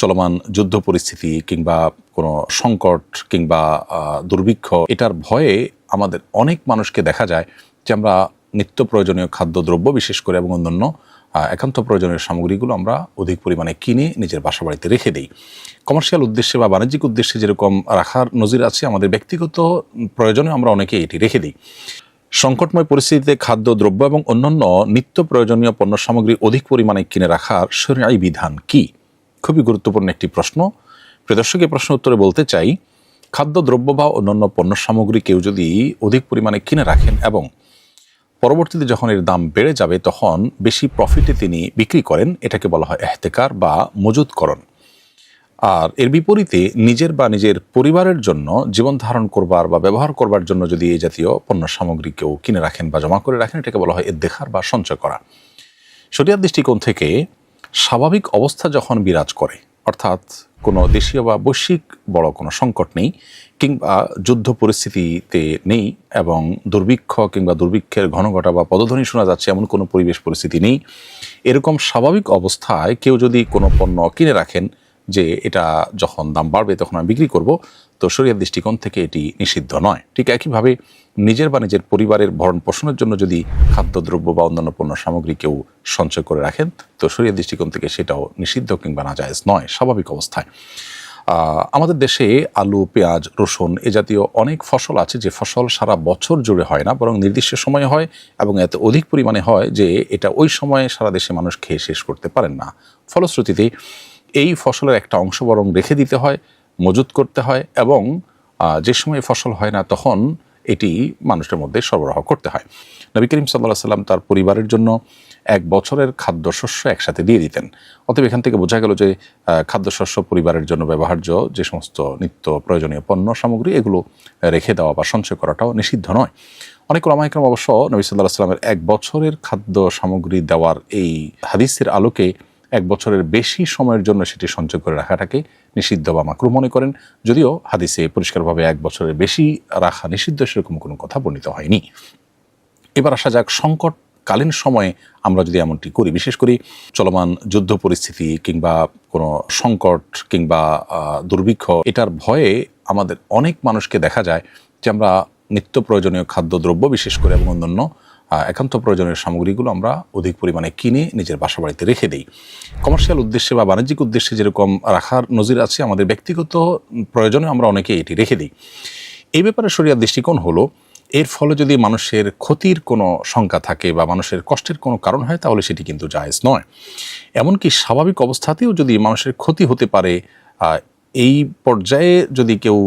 চলমান যুদ্ধ পরিস্থিতি কিংবা কোনো সংকট কিংবা দুর্ভিক্ষ এটার ভয়ে আমাদের অনেক মানুষকে দেখা যায় যে আমরা নিত্য প্রয়োজনীয় খাদ্যদ্রব্য বিশেষ করে এবং অন্যান্য একান্ত প্রয়োজনীয় সামগ্রীগুলো আমরা অধিক পরিমাণে কিনে নিজের বাসা বাড়িতে রেখে দিই। কমার্শিয়াল উদ্দেশ্যে বা বাণিজ্যিক উদ্দেশ্যে যেরকম রাখার নজির আছে, আমাদের ব্যক্তিগত প্রয়োজনে আমরা অনেকে এটি রেখে দিই। সংকটময় পরিস্থিতিতে খাদ্যদ্রব্য এবং অন্যান্য নিত্য প্রয়োজনীয় পণ্য সামগ্রী অধিক পরিমাণে কিনে রাখার শরীয়ী বিধান কি? খুবই গুরুত্বপূর্ণ একটি প্রশ্ন। প্রিয় দর্শক, এই প্রশ্ন উত্তরে বলতে চাই, খাদ্যদ্রব্য বা অন্যান্য পণ্য সামগ্রী কেউ যদি অধিক পরিমাণে কিনে রাখেন এবং পরবর্তীতে যখন এর দাম বেড়ে যাবে তখন বেশি প্রফিটে তিনি বিক্রি করেন, এটাকে বলা হয় ইহতেকার বা মজুতকরণ। আর এর বিপরীতে নিজের বা নিজের পরিবারের জন্য জীবন ধারণ করবার বা ব্যবহার করবার জন্য যদি এই জাতীয় পণ্য সামগ্রী কেউ কিনে রাখেন বা জমা করে রাখেন, এটাকে বলা হয় ইদ্দেখার বা সঞ্চয় করা। শরিয়ার দৃষ্টিকোণ থেকে স্বাভাবিক অবস্থা যখন বিরাজ করে, অর্থাৎ কোনো দেশীয় বা বৈশ্বিক বড় কোনো সংকট নেই কিংবা যুদ্ধ পরিস্থিতিতে নেই এবং দুর্ভিক্ষ কিংবা দুর্ভিক্ষের ঘন ঘটা বা পদধ্বনি শোনা যাচ্ছে এমন কোনো পরিবেশ পরিস্থিতি নেই, এরকম স্বাভাবিক অবস্থায় কেউ যদি কোনো পণ্য কিনে রাখেন যে এটা যখন দাম বাড়বে তখন আমি বিক্রি করব, তো শরিয়ার দৃষ্টিকোণ থেকে এটি নিষিদ্ধ নয়। ঠিক একইভাবে নিজের বা নিজের পরিবারের ভরণ পোষণের জন্য যদি খাদ্যদ্রব্য বা অন্যান্য পণ্য সামগ্রী কেউ সঞ্চয় করে রাখেন, তো শরিয়ার দৃষ্টিকোণ থেকে সেটাও নিষিদ্ধ কিংবা নাজায়েজ নয় স্বাভাবিক অবস্থায়। আমাদের দেশে আলু, পেঁয়াজ, রসুন এ জাতীয় অনেক ফসল আছে যে ফসল সারা বছর জুড়ে হয় না, বরং নির্দিষ্ট সময়ে হয় এবং এত অধিক পরিমাণে হয় যে এটা ওই সময়ে সারা দেশে মানুষ খেয়ে শেষ করতে পারেন না। ফলশ্রুতিতে এই ফসলের একটা অংশ বরং রেখে দিতে হয়, মজুত করতে হয় এবং যে সময় ফসল হয় না তখন এটি মানুষের মধ্যে সরবরাহ করতে হয়। নবী করিম সাল্লাল্লাহু আলাইহি ওয়াসাল্লাম তার পরিবারের জন্য এক বছরের খাদ্যশস্য একসাথে দিয়ে দিতেন। অতএব এখান থেকে বোঝা গেল যে খাদ্যশস্য পরিবারের জন্য ব্যবহার্য যে সমস্ত নিত্য প্রয়োজনীয় পণ্য সামগ্রী এগুলো রেখে দেওয়া বা সঞ্চয় করাটাও নিষিদ্ধ নয়। অনেক উলামা ইকরাম অবশ্য নবী সাল্লাল্লাহু আলাইহি ওয়াসাল্লামের এক বছরের খাদ্য সামগ্রী দেওয়ার এই হাদিসের আলোকে এক বছরের বেশি সময়ের জন্য সেটি সঞ্চয় করে রাখাটাকে নিষিদ্ধ বা মাকরুহ মনে করেন, যদিও হাদিসে পরিষ্কারভাবে এক বছরের বেশি রাখা নিষিদ্ধ সেরকম কোনো কথা বর্ণিত হয়নি। এবার আসা যাক, সংকটকালীন সময়ে আমরা যদি এমনটি করি, বিশেষ করে চলমান যুদ্ধ পরিস্থিতি কিংবা কোনো সংকট কিংবা দুর্ভিক্ষ এটার ভয়ে আমাদের অনেক মানুষকে দেখা যায় যে আমরা নিত্য প্রয়োজনীয় খাদ্যদ্রব্য বিশেষ করে এবং অন্যান্য একান্ত প্রয়োজনীয় সামগ্রীগুলো আমরা অধিক পরিমাণে কিনে নিজের বাসা বাড়িতে রেখে দিই। কমার্শিয়াল উদ্দেশ্যে বা বাণিজ্যিক উদ্দেশ্যে যেরকম রাখার নজির আছে, আমাদের ব্যক্তিগত প্রয়োজনে আমরা অনেকে এটি রেখে দিই। এই ব্যাপারে শরিয়ার দৃষ্টিকোণ হলো, এর ফলে যদি মানুষের ক্ষতির কোনো শঙ্কা থাকে বা মানুষের কষ্টের কোনো কারণ হয় তাহলে সেটি কিন্তু জায়েজ নয়। এমনকি স্বাভাবিক অবস্থাতেও যদি মানুষের ক্ষতি হতে পারে, এই পর্যায়ে যদি কেউ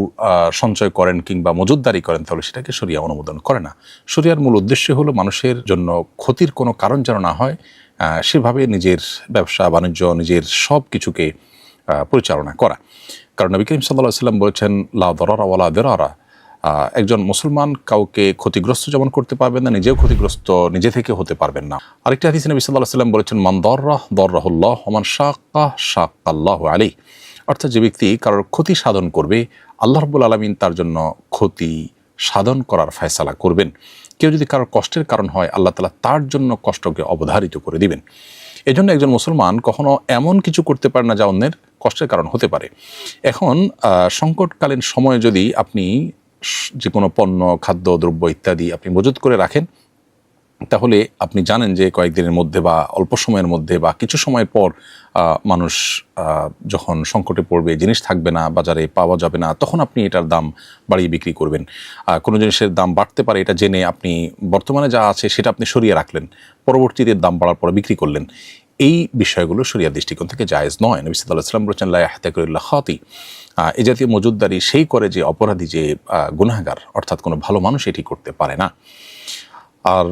সঞ্চয় করেন কিংবা মজুতদারি করেন তাহলে সেটাকে শরিয়া অনুমোদন করে না। শরিয়ার মূল উদ্দেশ্য হলো মানুষের জন্য ক্ষতির কোনো কারণ যেন না হয়, সেভাবে নিজের ব্যবসা বাণিজ্য নিজের সব কিছুকে পরিচালনা করা। কারণ নবী করিম সাল্লাল্লাহু আলাইহি ওয়াসাল্লাম বলেছেন, লা দরারা ওয়ালা দিরারা, একজন মুসলমান কাউকে ক্ষতিগ্রস্ত যেমন করতে পারবেন না, নিজেও ক্ষতিগ্রস্ত নিজে থেকে হতে পারবেন না। আরেকটি হাদিসে নবী সাল্লাল্লাহু আলাইহি ওয়াসাল্লাম বলেছেন, মান দররাহ দররাহুল্লাহ ওয়া মান শাক্কা শাক্কাল্লাহু আলাইহি, অর্থাৎ যে ব্যক্তি কারোর ক্ষতি সাধন করবে আল্লাহ রাব্বুল আলামিন তার জন্য ক্ষতি সাধন করার ফয়সালা করবেন। কেউ যদি কারোর কষ্টের কারণ হয় আল্লাহ তাআলা তার জন্য কষ্টকে অবধারিত করে দিবেন। এজন্য একজন মুসলমান কখনো এমন কিছু করতে পারে না যা অন্যের কষ্টের কারণ হতে পারে। এখন সংকটকালীন সময়ে যদি আপনি যে কোনো পণ্য, খাদ্য, দ্রব্য ইত্যাদি আপনি মজুত করে রাখেন, তাহলে আপনি জানেন যে কয়েকদিনের মধ্যে বা অল্প সময়ের মধ্যে বা কিছু সময়ের পর মানুষ যখন সংকটে পড়বে, জিনিস থাকবে না, বাজারে পাওয়া যাবে না, তখন আপনি এটার দাম বাড়িয়ে বিক্রি করবেন। কোনো জিনিসের দাম বাড়তে পারে এটা জেনে আপনি বর্তমানে যা আছে সেটা আপনি সরিয়ে রাখলেন, পরবর্তীতে দাম বাড়ার পরে বিক্রি করলেন। এই বিষয়গুলো শরিয়ার দৃষ্টিকোণ থেকে জায়েজ নয়। নবী সাল্লাল্লাহু আলাইহি ওয়াসাল্লাম বলেছেন, লা ইয়াহতাকিরু ইল্লা খাতি, এই জাতীয় মজুতদারি সেই করে যে অপরাধী, যে গুনাহগার, অর্থাৎ কোনো ভালো মানুষ এটি করতে পারে না। আর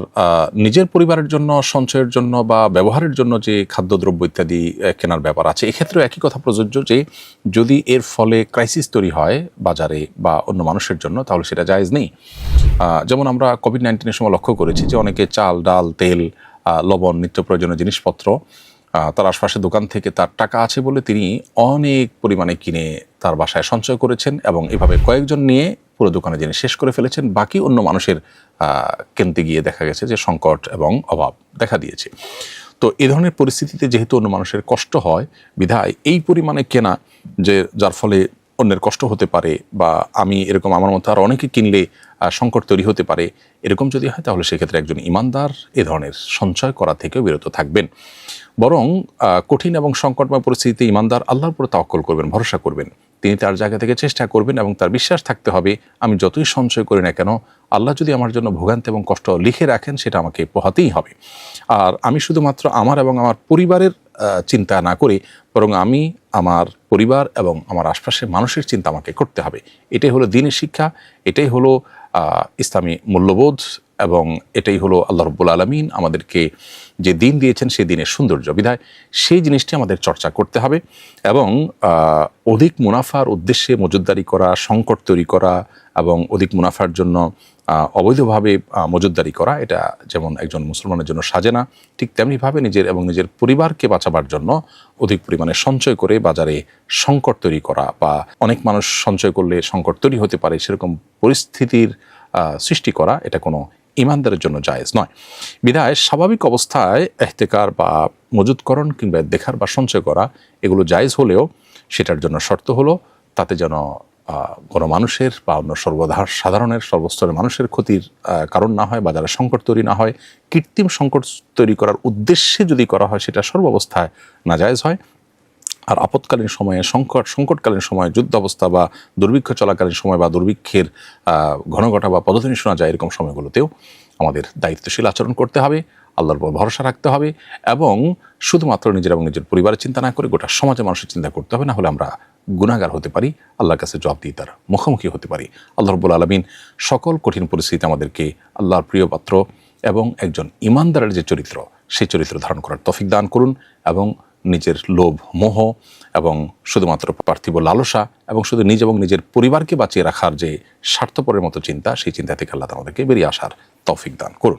নিজের পরিবারের জন্য সঞ্চয়ের জন্য বা ব্যবহারের জন্য যে খাদ্যদ্রব্য ইত্যাদি কেনার ব্যাপার আছে, এক্ষেত্রেও একই কথা প্রযোজ্য যে যদি এর ফলে ক্রাইসিস তৈরি হয় বাজারে বা অন্য মানুষের জন্য তাহলে সেটা জায়েজ নেই। যেমন আমরা কোভিড-19 সময় লক্ষ্য করেছি যে অনেকে চাল, ডাল, তেল, লবণ, নিত্য প্রয়োজনীয় জিনিসপত্র তার আশপাশে দোকান থেকে তার টাকা আছে বলে তিনি অনেক পরিমাণে কিনে তার বাসায় সঞ্চয় করেছেন এবং এভাবে কয়েকজন নিয়ে পুরো দোকানে জিনিস শেষ করে ফেলেছেন। বাকি অন্য মানুষের কিনতে গিয়ে দেখা গেছে যে সংকট এবং অভাব দেখা দিয়েছে। তো এই ধরনের পরিস্থিতিতে যেহেতু অন্য মানুষের কষ্ট হয় বিধায় এই পরিমাণে কেনা, যে যার ফলে অন্যের কষ্ট হতে পারে, বা আমি এরকম আমার মতো আর অনেকে কিনলে সংকট তৈরি হতে পারে, এরকম যদি হয় তাহলে সেক্ষেত্রে একজন ইমানদার এ ধরনের সঞ্চয় করা থেকেও বিরত থাকবেন। বরং কঠিন এবং সংকটময় পরিস্থিতিতে ইমানদার আল্লাহর উপর তাওয়াক্কুল করবেন, ভরসা করবেন। তিনি তার জায়গা থেকে চেষ্টা করবেন এবং তার বিশ্বাস থাকতে হবে আমি যতই সঞ্চয় করি না কেন, আল্লাহ যদি আমার জন্য ভোগান্তি এবং কষ্ট লিখে রাখেন সেটা আমাকে পোহাতেই হবে। আর আমি শুধুমাত্র আমার এবং আমার পরিবারের চিন্তা না করে বরং আমি আমার পরিবার এবং আমার আশপাশের মানুষের চিন্তা আমাকে করতে হবে। এটাই হলো দ্বীনের শিক্ষা, এটাই হলো ইসলামী মূল্যবোধ, এবং এটাই হলো আল্লাহ রাব্বুল আলামিন আমাদেরকে যে দিন দিয়েছেন সেই দিনের সৌন্দর্য। বিধায় সেই জিনিসটি আমাদের চর্চা করতে হবে এবং অধিক মুনাফার উদ্দেশ্যে মজুতদারি করা, সংকট তৈরি করা এবং অধিক মুনাফার জন্য অবৈধভাবে মজুতদারি করা, এটা যেমন একজন মুসলমানের জন্য সাজে না, ঠিক তেমনিভাবে নিজের এবং নিজের পরিবারকে বাঁচাবার জন্য অধিক পরিমাণে সঞ্চয় করে বাজারে সংকট তৈরি করা, বা অনেক মানুষ সঞ্চয় করলে সংকট তৈরি হতে পারে সেরকম পরিস্থিতির সৃষ্টি করা, এটা কোনো ইমানদারের জন্য জায়েজ নয়। বিধায় স্বাভাবিক অবস্থায় ইহতেকার বা মজুতকরণ কিংবা দেখার বা সঞ্চয় করা এগুলো জায়েজ হলেও সেটার জন্য শর্ত হলো তাতে যেন কোনো মানুষের বা অন্য সাধারণের সর্বস্তরের মানুষের ক্ষতির কারণ না হয়, বাজারে সংকট তৈরি না হয়। কৃত্রিম সংকট তৈরি করার উদ্দেশ্যে যদি করা হয় সেটা সর্বাবস্থায় নাজায়েজ হয়। আর আপৎকালীন সময়ে সংকটকালীন সময়ে, যুদ্ধ অবস্থা বা দুর্ভিক্ষ চলাকালীন সময় বা দুর্ভিক্ষের ঘন ঘটা বা পদধ্বনি শোনা যায় এরকম সময়গুলোতেও আমাদের দায়িত্বশীল আচরণ করতে হবে, আল্লাহর উপর ভরসা রাখতে হবে এবং শুধুমাত্র নিজের এবং নিজের পরিবারের চিন্তা না করে গোটা সমাজের মানুষের চিন্তা করতে হবে। না হলে আমরা গুনাহগার হতে পারি, আল্লাহর কাছে জবাবদিহিতার মুখোমুখি হতে পারি। আল্লাহ রাব্বুল আলামিন সকল কঠিন পরিস্থিতিতে আমাদেরকে আল্লাহর প্রিয় পাত্র এবং একজন ইমানদারের যে চরিত্র সেই চরিত্র ধারণ করার তৌফিক দান করুন এবং নিজের লোভ, মোহ এবং শুধুমাত্র পার্থিব লালসা এবং শুধু নিজ এবং নিজের পরিবারকে বাঁচিয়ে রাখার যে স্বার্থপরের মতো চিন্তা, সেই চিন্তা থেকে আল্লাহ আমাদেরকে বেরিয়ে আসার তৌফিক দান করুন।